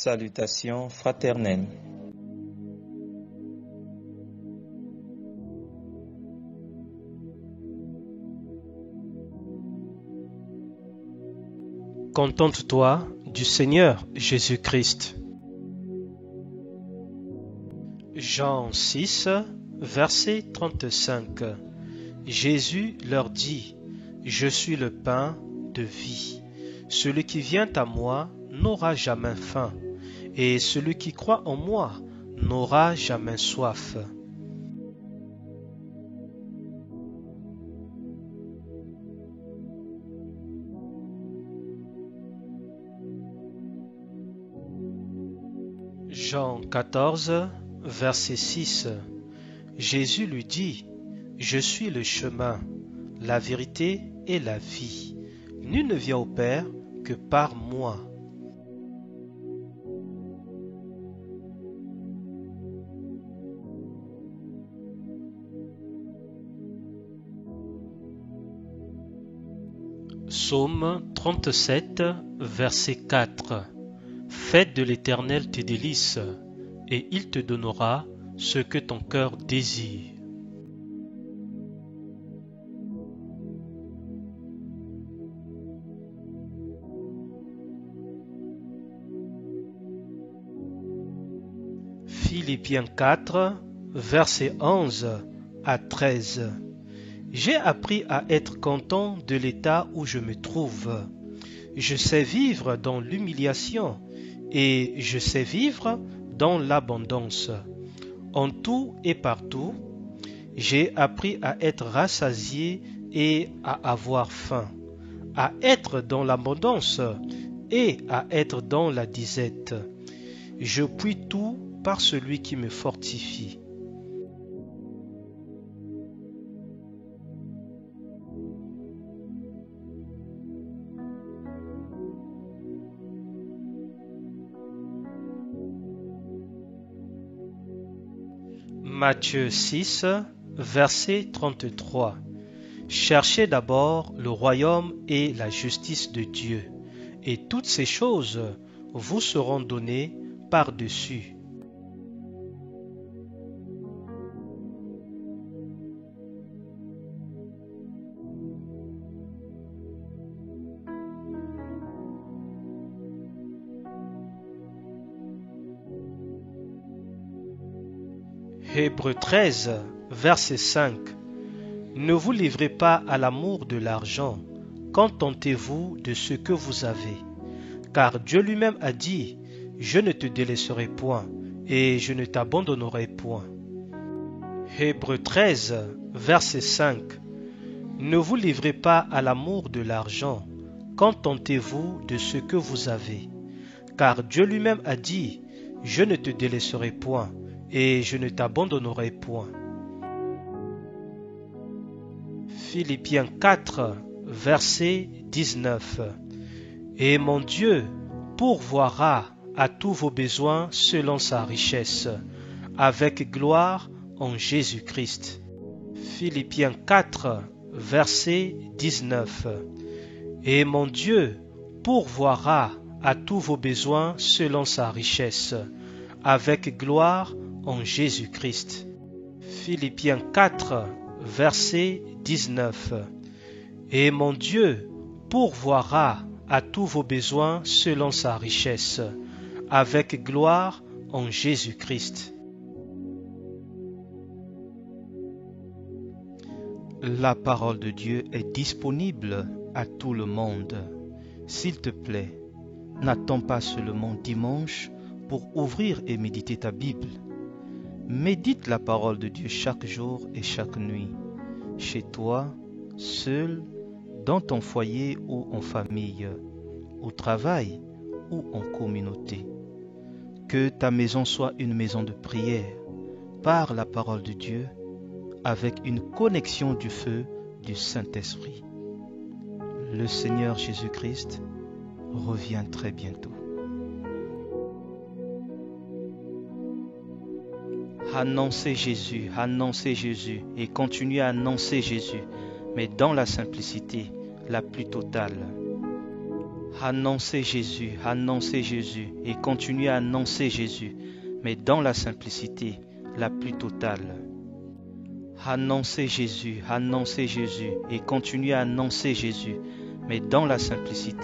Salutations fraternelles. Contente-toi du Seigneur Jésus-Christ. Jean 6, verset 35. Jésus leur dit, « Je suis le pain de vie. Celui qui vient à moi n'aura jamais faim, et celui qui croit en moi n'aura jamais soif. » Jean 14, verset 6. Jésus lui dit, « Je suis le chemin, la vérité et la vie. Nul ne vient au Père que par moi. » Psaume 37, verset 4. Fais de l'Éternel tes délices, et il te donnera ce que ton cœur désire. Philippiens 4, versets 11 à 13. J'ai appris à être content de l'état où je me trouve. Je sais vivre dans l'humiliation et je sais vivre dans l'abondance. En tout et partout, j'ai appris à être rassasié et à avoir faim, à être dans l'abondance et à être dans la disette. Je puis tout par celui qui me fortifie. Matthieu 6, verset 33. Cherchez d'abord le royaume et la justice de Dieu, et toutes ces choses vous seront données par-dessus. Hébreux 13, verset 5. Ne vous livrez pas à l'amour de l'argent, contentez-vous de ce que vous avez. Car Dieu lui-même a dit, « Je ne te délaisserai point, et je ne t'abandonnerai point. » Hébreux 13, verset 5. Ne vous livrez pas à l'amour de l'argent, contentez-vous de ce que vous avez. Car Dieu lui-même a dit, « Je ne te délaisserai point, et je ne t'abandonnerai point. » Philippiens 4, verset 19. Et mon Dieu pourvoira à tous vos besoins selon sa richesse, avec gloire en Jésus-Christ. Philippiens 4, verset 19. Et mon Dieu pourvoira à tous vos besoins selon sa richesse, avec gloire en Jésus-Christ. Philippiens 4, verset 19. Et mon Dieu pourvoira à tous vos besoins selon sa richesse, avec gloire en Jésus-Christ. La parole de Dieu est disponible à tout le monde. S'il te plaît, n'attends pas seulement dimanche pour ouvrir et méditer ta Bible. Médite la parole de Dieu chaque jour et chaque nuit, chez toi, seul, dans ton foyer ou en famille, au travail ou en communauté. Que ta maison soit une maison de prière, par la parole de Dieu, avec une connexion du feu du Saint-Esprit. Le Seigneur Jésus-Christ revient très bientôt. Annoncez Jésus et continuez à annoncer Jésus, mais dans la simplicité la plus totale. Annoncez Jésus et continuez à annoncer Jésus, mais dans la simplicité la plus totale. Annoncez Jésus et continuez à annoncer Jésus, mais dans la simplicité